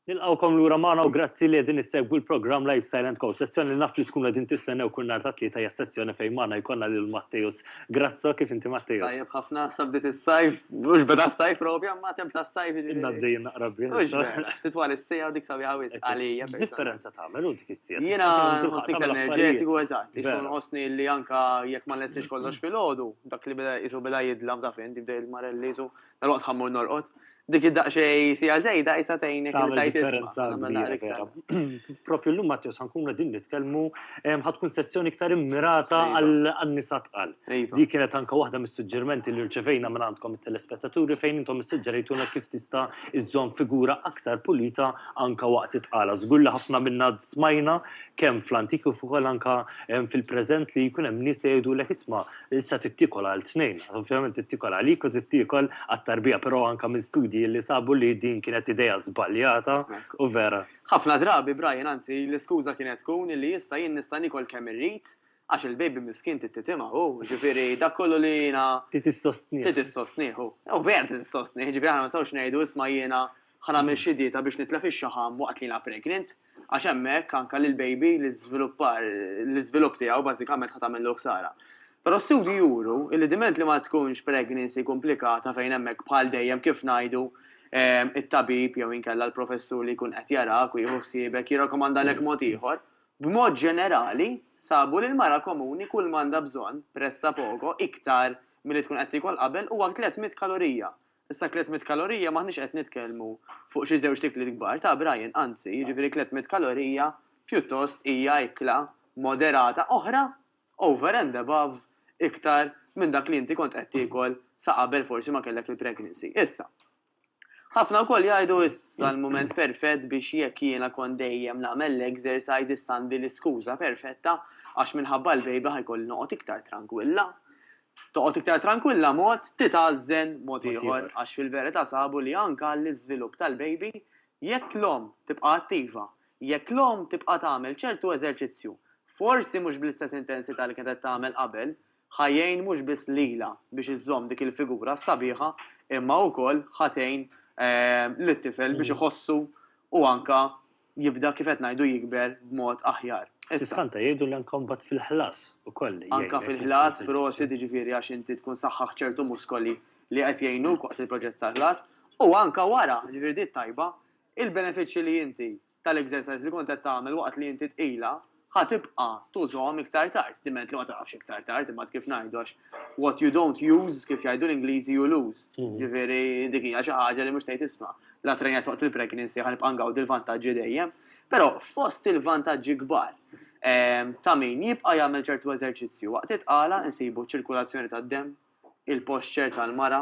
Nilqawkom lura magħna u grazzi li qegħdin issegwu l-programm Lifestyle and Co. Sezzjoni li naf li tkun qegħdin tistennew kull nhar ta' tlieta hija sezzjoni fejn magħna jkollna lil Mattejus. Grazzo kif inti Mattejus. Tajjeb ħafna sabdiet is-sajf, mhux beda s-sajf propja, ma temp ta' s-sajf Inna d-dejjem naqra Mhux vera, titwal is-sejja u dik sabiħa wisq għalija. Differenza tagħmel u dik is-sija. Jiena nħossni iktar enerġetiku eżatt, ixu nħossni li anka jekk ma nlestix kollox fil-ħodu, dak li beda jidlam ta' fejn tibda il-marelli isu, dal-waqt ħammur norqod. Dik id-daqxej sija zejda jisa tajnek Propju l-lum Mattejus ħankun qegħdin nitkellmu ħatkun sezzjoni iktar immirata għan-nisa tqal. Dik kienet anke waħda mis-suġġerimenti li rċevejna minn għandkom it-telespettaturi fejn intom issuġġerejtuna kif tista' iżżomm figura aktar pulita anke waqt it-tqala. Żgur li ħafna minna smajna kemm fl-antik u ukoll anke fil-preżent li jkun hemm nies li jgħidulek isma' issa tittiekola għal tnejn. Ovvjament tittiekola għalik u tittiekol għat-tarbija, però anke minn studji li sabu li din kienet idea żbaljata u vera. Ħafna drabi Brian, anzi l-iskuża kienet tkun li jista' jien nista' nikol kemm irrid għax il-baby miskin tittitima ġifieri dak kollu li jiena titissostnieħu. U vera titissostnieħ, ġifieri aħna ma nistgħux ngħidu isma' jiena ħanagħmel xi dieta biex nitlef ix-xaħam waqt li jiena pregnant għax hemmhekk anke lill-baby l-iżvilupp tiegħu bażikament ħadd tagħmel ksara. Però studji juru li diment li ma tkunx pregnancy komplikata fejn hemmhekk bħal dejjem kif ngħidu it-tabib jew inkella l-professur li jkun qed jarak u jieħu ħsiebek jirrakkomandalek mod ieħor, b'mod ġenerali sabu li l-mara komuni kull m'għandha bżonn pressa poco iktar milli tkun qed tikol qabel huwa 300 kalorija. Issa 300 kalorija maħniex qed nitkellmu fuq xi żewġ tikli kbar ta' Brian, anzi, jiġifieri 300 kalorija pjuttost hija ikla moderata oħra over and above iktar minn dak li inti kont qed tiekol sa qabel forsi ma kellek il-pregnancy. Issa. Ħafna wkoll jgħidu issa l-mument perfett biex jekk jiena kont dejjem nagħmel l-exercises għandi l-iskuża perfetta għax minħabba l-bejba ħajkolli noqgħod iktar tranquilla. Toqgħod iktar tranquilla mod titgħażżen mod ieħor għax fil-verità sabu li anke l-iżvilupp tal-baby jekk l-om tibqa' attiva, jekk l-om tibqa' tagħmel ċertu eżerċizzju, forsi mhux bl-istess intensità li kienet tagħmel qabel, ħajjejn mhux biss lila biex iżżomm dik il-figura sabiħa, imma wkoll ħatejn lit-tifel biex iħossu u anka jibda kif qed ngħidu jikber b'mod aħjar. Iskanta jgħidu li anke mbagħad fil-ħlas ukoll. Anke fil-ħlas, prosi jiġifieri għax inti tkun saħħaħ ċertu muskoli li qed jgħinuk waqt il-proġett tal-ħlas u anke wara, ġifieri dit tajba, il-benefiċċji li inti tal-exercise li kont qed tagħmel waqt li inti tqila ħatibqa' tużhom iktar tard, diment li ma tafx iktar tard, imma kif ngħidu what you don't use kif jgħidu l-Ingliżi you lose. Ġifieri dik hija xi ħaġa li mhux tgħid isma' la trenjat waqt il-pregnancy ħanibqa' ngawd il-vantaġġi dejjem, però fost il-vantaġġi kbar ta' min jibqa' jagħmel ċertu eżerċizzju waqt itqala insibu ċirkulazzjoni tad-demm, il-posture tal-mara,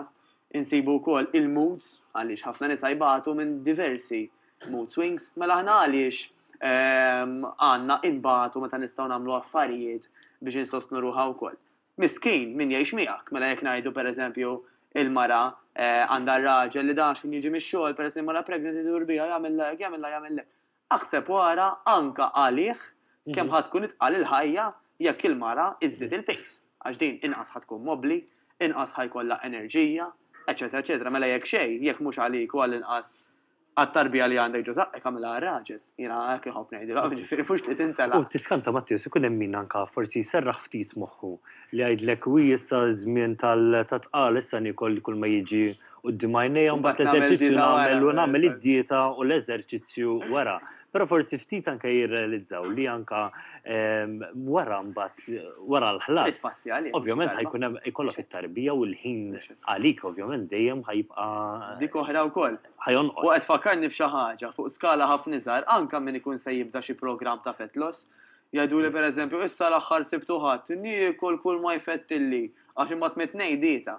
insibu wkoll il-moods għaliex ħafna nisa jbagħtu minn diversi mood swings, mela aħna għaliex għanna imbagħtu meta nistgħu nagħmlu affarijiet biex insostnu ruħha wkoll. Miskin min jgħix miegħek, mela jekk ngħidu pereżempju il-mara għandha raġel li daxin jiġi mix-xogħol pereżempju mara pregnancy dur biha jagħmel. Aħseb wara anke għalih kemm ħadd tkun itqal il-ħajja jekk il-mara iżżid il-pace. Għax din inqas ħadkun mobbli, inqas ħajkollha enerġija, eċetera, eċetera. Mela jekk xejn, jekk mhux għalik u għall-inqas għat-tarbija li għandek ġużaq, għamela raġel. Jina għak jħob ngħidilha, ġifieri fux li tintela. U tiskanta Mattejus ikun hemm min anke forsi jserraħ ftit moħħu li jgħidlek wi issa żmien tal-tqal issa nikol kull ma jiġi quddiem għajnejja mbagħad l-eżerċizzju nagħmel id-dieta u l-eżerċizzju wara. Però forsi ftit anke jirrealizzaw li anke wara mbagħad wara l-ħlas. Ovvjament ħajkun hemm ikollok it-tarbija u l-ħin għalik ovvjament dejjem ħajbqa' dik oħra wkoll. ħajonqos. U qed fakkarni f'xi ħaġa fuq skala ħafna iżgħar anke min ikun se jibda xi programm ta' fat loss. Jgħiduli pereżempju issa l-aħħar sibtu ħadd niekol kull ma jfettilli għax imbagħad mit-tnejn dieta.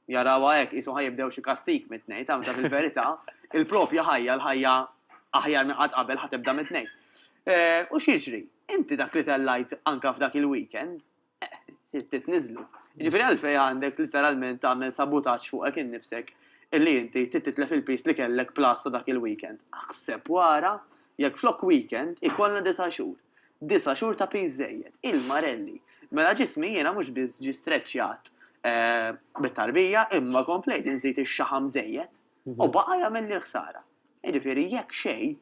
Jarawha hekk qisu ħajibdew xi kastik mit-tnejn ta' fil-verità il-propja ħajja l-ħajja aħjar minn qatt qabel ħatibda mit-tnejn. U x'jiġri? Inti dak li tellajt anke f'dak il-weekend, titniżlu. Jiġifieri għalfejn għandek literalment tagħmel sabotaġġ fuqek innifsek illi inti titlef il-pis li kellek plasta dak il-weekend. Aħseb wara jekk flok weekend ikollna 9 xhur. 9 xhur ta' pis żejjed, il-marelli. Mela ġismi jiena mhux biss ġi streċċjat bit-tarbija imma komplejt inżid ix-xaħam żejjed u baqa' jagħmel li ħsara. Jiġifieri jekk xejn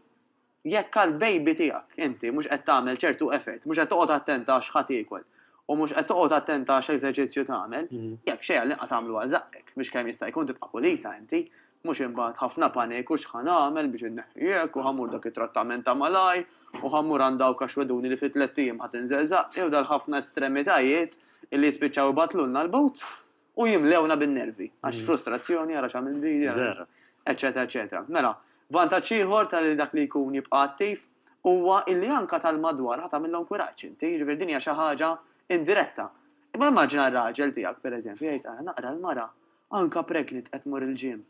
jekk għall-baby tiegħek inti mhux qed tagħmel ċertu effett, mhux qed toqgħod attenta x'ħadd iekol u mhux qed toqgħod attenta x'eżerċizzju tagħmel, jekk xejn għal inqas għamlu għal żaqek biex kemm jista' jkun tibqa' pulita inti, mhux imbagħad ħafna paniku x'ħan nagħmel biex inneħħijek u ħammur dak it-trattament ta' malaj u ħammur għand dawk għaxweduni li fit 3 ijiem ħadd inżel żaqq dal ħafna estremitajiet illi jispiċċaw ibatlulna l-but u jimlewna bin-nervi għax frustrazzjoni għara x'għamil bidja, eċetera, eċetera. Mela, vantaġġ ieħor tal dak li jkun jibqa' attiv huwa illi anka tal-madwar ħadd tagħmilhom kuraġġ inti, jiġifieri din hija xi ħaġa indiretta. Imma immaġina r-raġel tiegħek pereżempju jgħid naqra l-mara anka pregnant qed tmur il-ġim.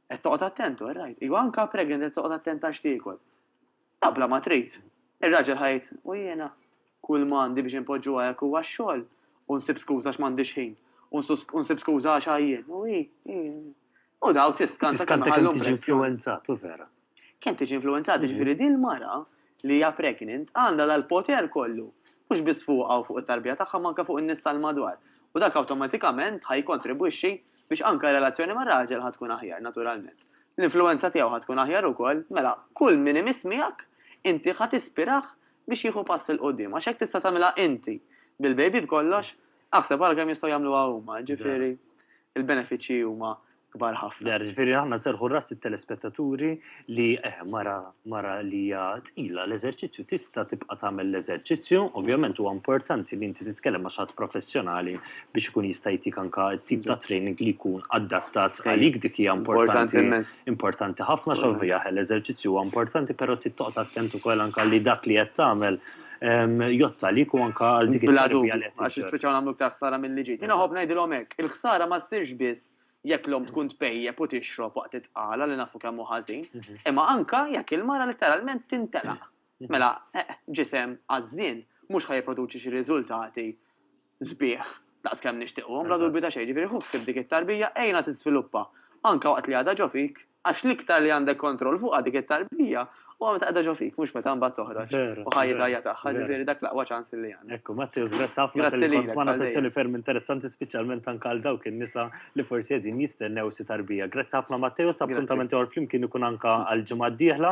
Qed toqgħod attentu, rajt. Iwa anka pregnant qed toqgħod attent għax tiekol. Tabla ma trid. Ir-raġel ħajt u jiena kull m'għandi biex impoġġuha hekk huwa x-xogħol u nsib skuża x'm'għandix ħin u nsib skuża għax għajjien. U daw tiskanta kemm ħallhom influenzat, vera. Kemm tiġi influenzat, jiġifieri din il-mara li hija pregnant għandha dal-poter kollu. Mhux biss fuqha u fuq it-tarbija tagħha manka fuq in-nies tal-madwar. U dak awtomatikament ħajkontribwixxi biex anke relazzjoni mar-raġel ħad tkun aħjar naturalment. L-influenza tiegħu ħad tkun aħjar ukoll, mela kull min imiss miegħek inti ħadd tispirah biex jieħu pass il qudiem għax hekk tista' tagħmilha inti bil-baby b'kollox, aħseb għal kemm jistgħu jagħmluha huma, ġifieri il-benefiċċji huma kbar ħafna. Ġifieri aħna serħu ras it-telespettaturi li mara li hija tqila l-eżerċizzju tista' tibqa' tagħmel l-eżerċizzju, ovvjament huwa importanti li inti titkellem ma' xatt professjonali biex ikun jista' jtik anke tip ta' training li jkun adattat għalik dik hija importanti ħafna x'ovvija l-eżerċizzju huwa importanti però tittoqgħod attent ukoll anke li dak li qed tagħmel jotta li ku anke għal dik il-tarbija li qed għax ispeċaw nagħmlu aktar ħsara mill-liġi. Jiena ħobb ngħidilhom hekk, il-ħsara ma ssirx biss jekk l-om tkun tpejjeb u tixrob waqt titqala li nafu kemm hu ħażin, imma anke jekk il-mara letteralment tintelaq. Mela, ġisem għażien mhux ħajproduċi xi riżultati sbieħ daqs kemm nixtieqhom bla dubju ta' xejn, ġifieri ħussib dik it-tarbija ejna tiżviluppa anke waqt li għadha ġo fik għax l-iktar li għandek kontroll fuqha dik it-tarbija u meta qiegħda ġo fik mhux meta mbagħad toħroġ u ħajja tagħha, ġifieri dak l-aqwa ċans li għandek. Ekku, Matteus, grazzi ħafna tal-kont sezzjoni ferm interessanti speċjalment anke għal dawk in-nisa li forsi qegħdin jistennew xi tarbija. Grazzi ħafna Matteus, appuntamenti għal flimkien ikun anke għal ġimgħa d-dieħla.